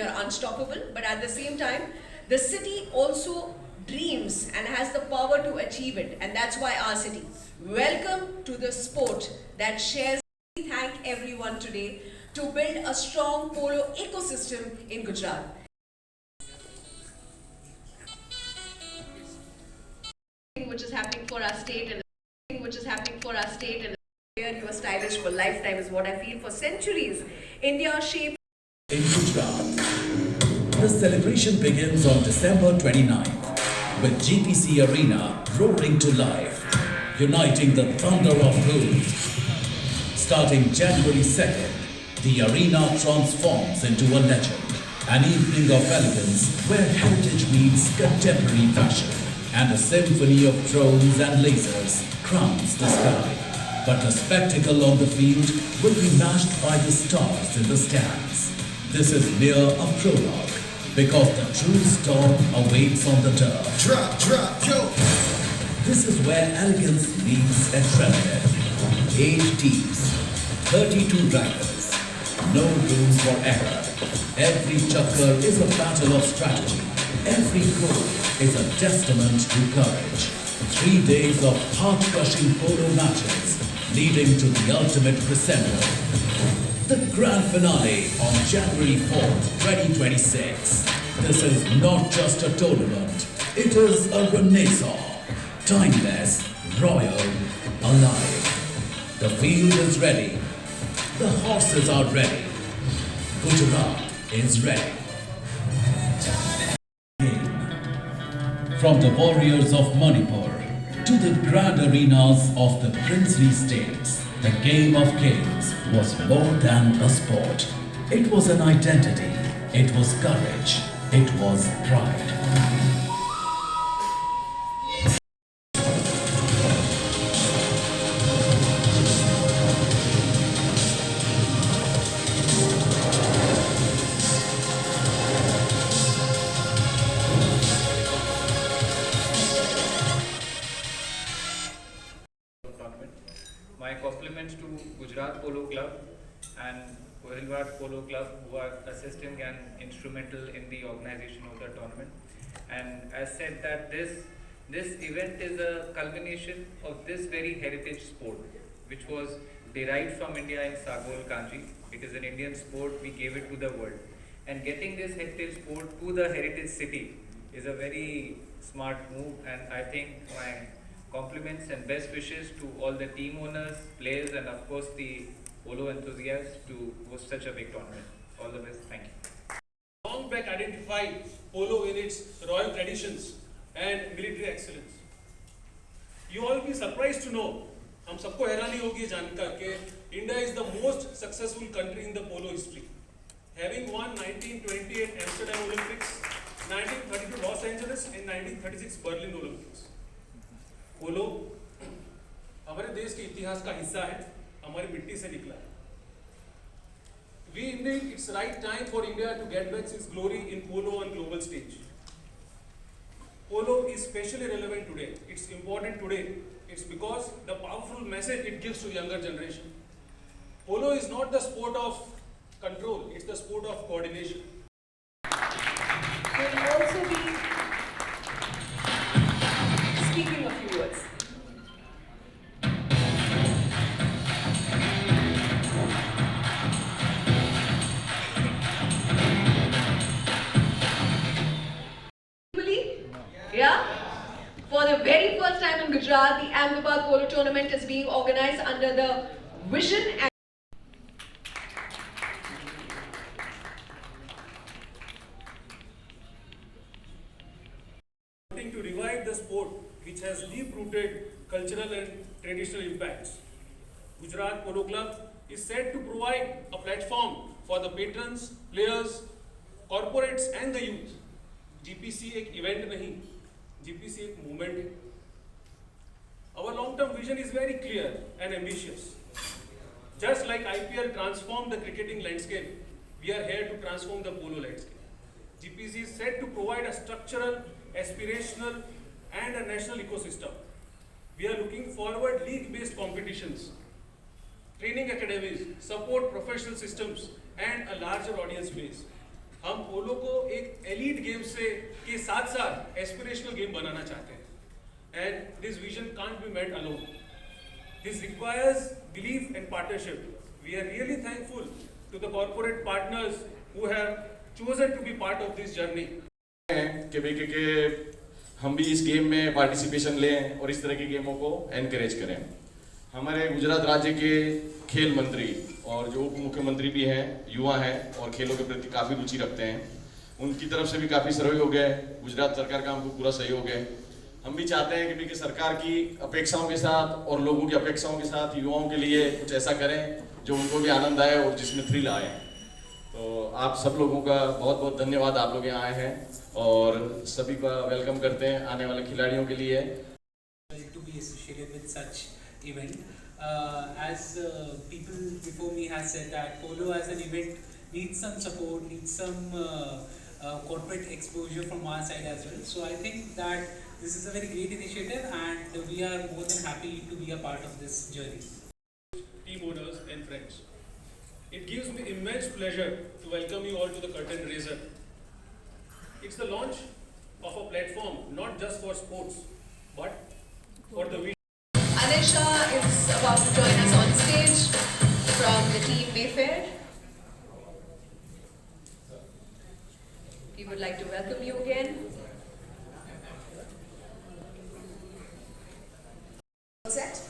we are unstoppable, but at the same time, the city also dreams and has the power to achieve it, and that's why our city. Welcome to the sport that shares. We thank everyone today to build a strong polo ecosystem in Gujarat. Which is happening for our state and which is happening for our state and you are stylish for lifetime is what I feel. For centuries, India shaped in Gujarat. The celebration begins on December 29th with GPC Arena roaring to life, uniting the thunder of rules. Starting January 2nd, the arena transforms into a legend, an evening of elegance where heritage meets contemporary fashion, and a symphony of drones and lasers crowns the sky. But the spectacle on the field will be matched by the stars in the stands. This is mere a prologue, because the true storm awaits on the turf. Drop, yo! This is where elegance meets adrenaline. 8 teams, 32 drivers, no room for error. Every chakkar is a battle of strategy. Every goal is a testament to courage. 3 days of heart-crushing polo matches leading to the ultimate crescendo. The grand finale on January 4th, 2026. This is not just a tournament, it is a renaissance. Timeless, royal, alive. The field is ready. The horses are ready. Gujarat is ready. From the warriors of Manipur to the grand arenas of the princely states, the Game of Kings was more than a sport. It was an identity. It was courage. It was pride. My compliments to Gujarat Polo Club and Kohilwat Polo Club, who are assisting and instrumental in the organization of the tournament. And as said that this event is a culmination of this very heritage sport, which was derived from India in Sagol Kanji. It is an Indian sport, we gave it to the world. And getting this heritage sport to the heritage city is a very smart move, and I think my compliments and best wishes to all the team owners, players, and of course the polo enthusiasts to host such a big tournament. All the best. Thank you. Long back identified polo in its royal traditions and military excellence. You all will be surprised to know, हम सबको हैरानी होगी जानकर कि India is the most successful country in the polo history, having won 1928 Amsterdam Olympics, 1932 Los Angeles, and 1936 Berlin Olympics. पोलो हमारे देश के इतिहास का हिस्सा है, हमारी मिट्टी से निकला है. We think it's right time for India to get back its glory in polo on global stage. Polo is especially relevant today. It's important today. It's because the powerful message it gives to younger generation. Polo is not the sport of control; it's the sport of coordination. will also be speaking a few words. Yeah? For the very first time in Gujarat, the Ahmedabad Polo Tournament is being organized under the vision and To revive the sport which has deep-rooted cultural and traditional impacts. Gujarat Polo Club is set to provide a platform for the patrons, players, corporates and the youth. GPC एक event नहीं, GPC एक movement है. Our long-term vision is very clear and ambitious. Just like IPL transformed the cricketing landscape, we are here to transform the polo landscape. GPC is set to provide a structural, aspirational and a national ecosystem. We are looking forward league-based competitions, training academies, support professional systems and a larger audience base. हम पोलो को एक elite game से के साथ साथ aspirational game बनाना चाहते हैं and this vision can't be met alone. This requires belief and partnership. We are really thankful to the corporate partners who have chosen to be part of this journey. कि भाई कि हम भी इस game में पार्टिसिपेशन लें और इस तरह की गेमों को एनकरेज करें. हमारे गुजरात राज्य के खेल मंत्री और जो उप मुख्यमंत्री भी हैं युवा हैं और खेलों के प्रति काफ़ी रुचि रखते हैं, उनकी तरफ से भी काफ़ी सहयोग है. गुजरात सरकार का हमको पूरा सहयोग है. हम भी चाहते हैं कि भाई कि सरकार की अपेक्षाओं के साथ और लोगों की अपेक्षाओं के साथ युवाओं के लिए कुछ ऐसा करें जो उनको भी आनंद आए और जिसमें थ्रिल आए. तो आप सब लोगों का बहुत बहुत धन्यवाद. आप लोग यहाँ आए हैं और सभी का वेलकम करते हैं आने वाले खिलाड़ियों के लिए. To be associated with such event, as people before me has said that polo as an event needs some support, needs some corporate exposure from our side as well. So I think that this is a very great initiative, and we are more than happy to be a part of this journey. Team owners and friends, it gives me immense pleasure to welcome you all to the curtain raiser. It's the launch of a platform not just for sports but for the vision. Anisha is about to join us on stage from the team Mayfair. We would like to welcome you again. All set?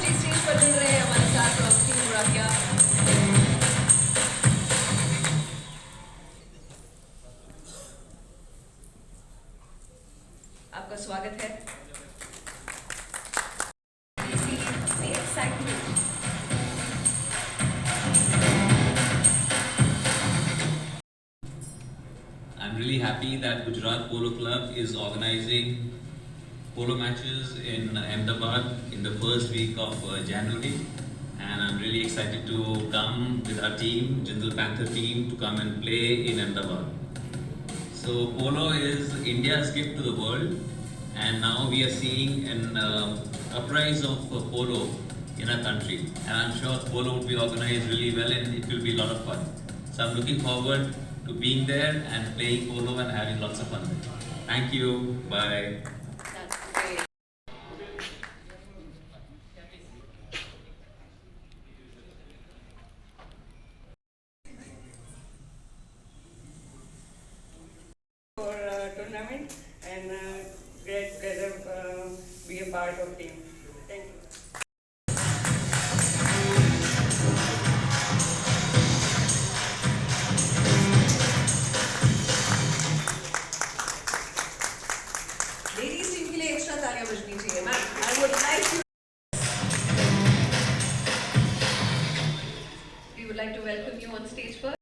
Stage पर जुड़ रहे हैं हमारे साथ from Team Burakya. आपका स्वागत है. The excitement. I'm really happy that Gujarat Polo Club is organizing polo matches in Ahmedabad in the first week of January, and I'm really excited to come with our team, Jindal Panther team, to come and play in Ahmedabad. So polo is India's gift to the world, and now we are seeing an uprise of polo in our country, and I'm sure polo will be organized really well and it will be a lot of fun. So I'm looking forward to being there and playing polo and having lots of fun. Thank you. Bye. That's great. For tournament and get together, be a part of team. Thank you. Ladies team के लिए extra तालियां बजनी चाहिए. Ma'am, I would like to. We would like to welcome you on stage first.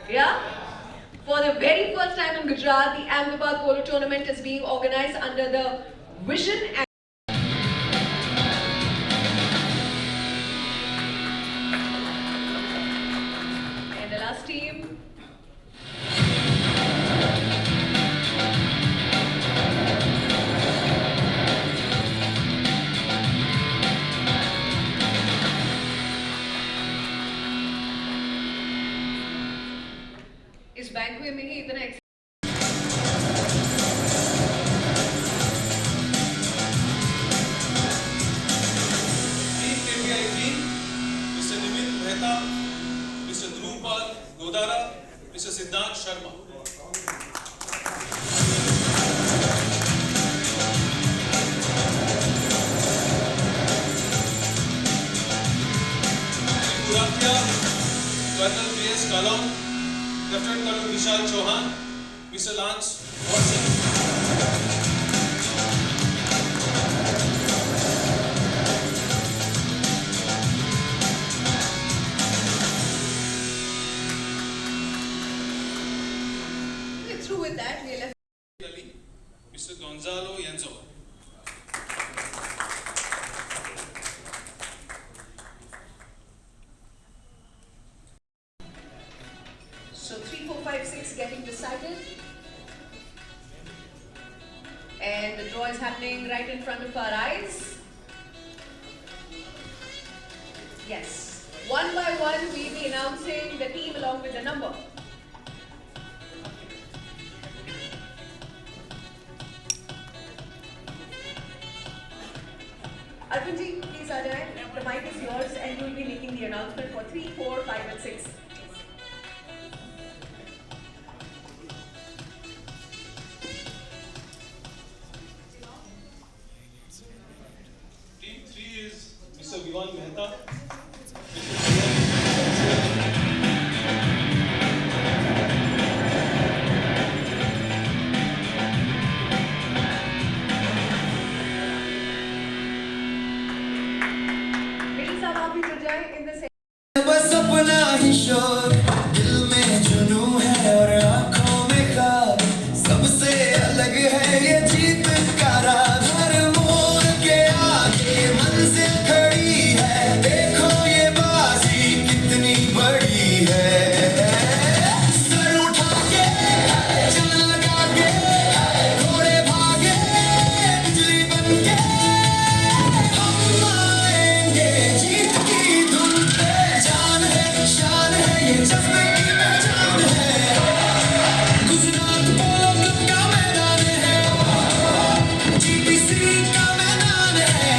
Yeah? For the very first time in Gujarat, the Ahmedabad Polo Tournament is being organized under the vision and the last team. इस बैंकवे में ही इतना Team KPI team, Mr. Nimit Mehta, Mr. Dhrupal Godara, Mr. Siddhant Sharma. Team Burakya, Colonel B.S. Kalon, Lieutenant Colonel Vishal Chauhan, Mr. Lance Watson. We're through with that. We left. Mr. Gonzalo Yenzo. And the draw is happening right in front of our eyes. Yes. One by one, we'll be announcing the team along with the number. Arvind ji, please aa jaye. The mic is yours and you will be making the announcement for 3, 4, 5 and 6. Team 3 is Mr. Vivan Mehta. Please aap bhi jud jaye in the same. बस अपना ही शोर दिल में जुनू है और आंखों में ख्वाब सबसे अलग है ये जीत का राज हर मोड़ के आगे मंजिल खड़ी है देखो ये बाजी कितनी बड़ी है सर उठा के चल लगा के घोड़े भागे बिजली बन के हम आएंगे जीत की धुन पे जान है शान है ये जज्बे की पहचान है गुजरात पोलो क्लब का मैदान है जीपीसी का मैदान है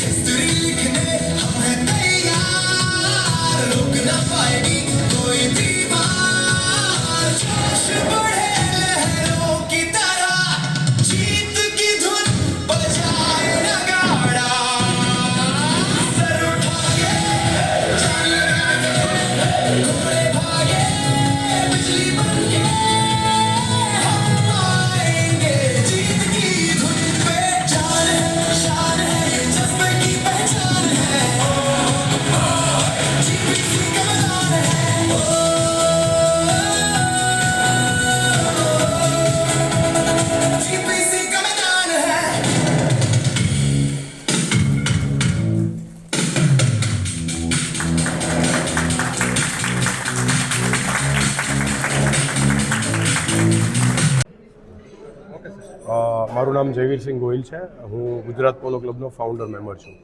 हिस्ट्री लिखने हम हैं तैयार रोक ना पाएगी कोई दीवार जोश बढ़े लहरों की तरह जीत की धुन बजाए नगाड़ा सर उठा के चल घोड़े भागे बिजली बन के हम आएंगे जीत की धुन पे जान है शान है ये जज्बे की पहचान है जीपीसी का मैदान है जीपीसी का मैदान है મારું નામ જયવીરસિંહ ગોહિલ છે હું ગુજરાત પોલો ક્લબનો ફાઉન્ડર મેમ્બર છું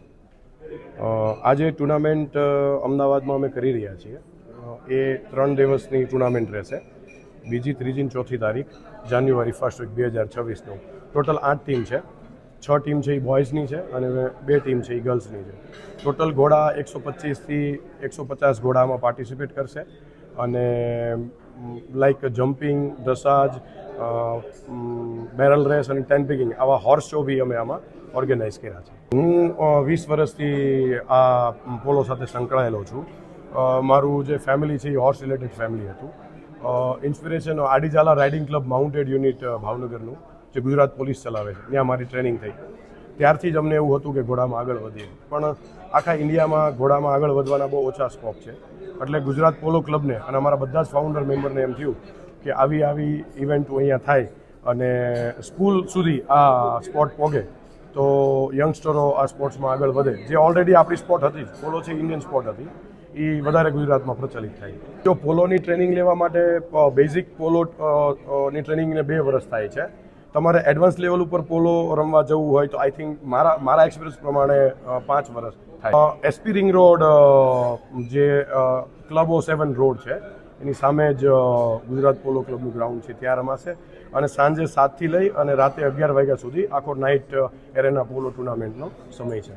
આજે ટુર્નામેન્ટ અમદાવાદમાં અમે કરી રહ્યા છીએ એ 3 દિવસની ટુર્નામેન્ટ રહેશે બીજી ત્રીજી અને ચોથી તારીખ જાન્યુઆરી 1 વીક 2026નું ટોટલ 8 ટીમ છે 6 ટીમ છે એ બોયઝની છે અને 2 ટીમ છે એ ગર્લ્સની છે ટોટલ ઘોડા 125થી 150 ઘોડામાં પાર્ટિસિપેટ કરશે અને લાઈક જમ્પિંગ ડ્રેસાજ બેરલ રેસ અને ટેન પિકિંગ આવા હોર્સ શો બી અમે આમાં ઓર્ગેનાઇઝ કર્યા છે હું 20 વર્ષથી આ પોલો સાથે સંકળાયેલો છું મારું જે ફેમિલી છે એ હોર્સ રિલેટેડ ફેમિલી હતું ઇન્સ્પિરેશન આડીજાલા રાઇડિંગ ક્લબ માઉન્ટેડ યુનિટ ભાવનગરનું જે ગુજરાત પોલીસ ચલાવે છે ત્યાં મારી ટ્રેનિંગ થઈ ત્યારથી જ અમને એવું હતું કે ઘોડામાં આગળ વધીએ પણ આખા ઇન્ડિયામાં ઘોડામાં આગળ વધવાના બહુ ઓછા સ્કોપ છે એટલે ગુજરાત પોલો ક્લબને અને અમારા બધા જ ફાઉન્ડર મેમ્બરને એમ થયું કે આવી ઇવેન્ટો અહીંયા થાય અને સ્કૂલ સુધી આ સ્પોર્ટ પોગે તો યંગસ્ટરો આ સ્પોર્ટ્સમાં આગળ વધે જે ઓલરેડી આપણી સ્પોર્ટ હતી પોલો છે ઇન્ડિયન સ્પોર્ટ હતી એ વધારે ગુજરાતમાં પ્રચલિત થાય જો પોલોની ટ્રેનિંગ લેવા માટે બેઝિક પોલો ની ટ્રેનિંગને 2 વર્ષ થાય છે તમારે એડવાન્સ લેવલ ઉપર પોલો રમવા જવું હોય તો આઈ થિંક મારા એક્સપિરિયન્સ પ્રમાણે 5 વર્ષ થાય એસપી રિંગ રોડ જે ક્લબો 7 રોડ છે એની સામે જ ગુજરાત પોલો ક્લબનું ગ્રાઉન્ડ છે ત્યાં રમાશે અને સાંજે 7 થી લઈ અને રાતે 11 વાગ્યા સુધી આખો નાઇટ એરેના પોલો ટુર્નામેન્ટનો સમય છે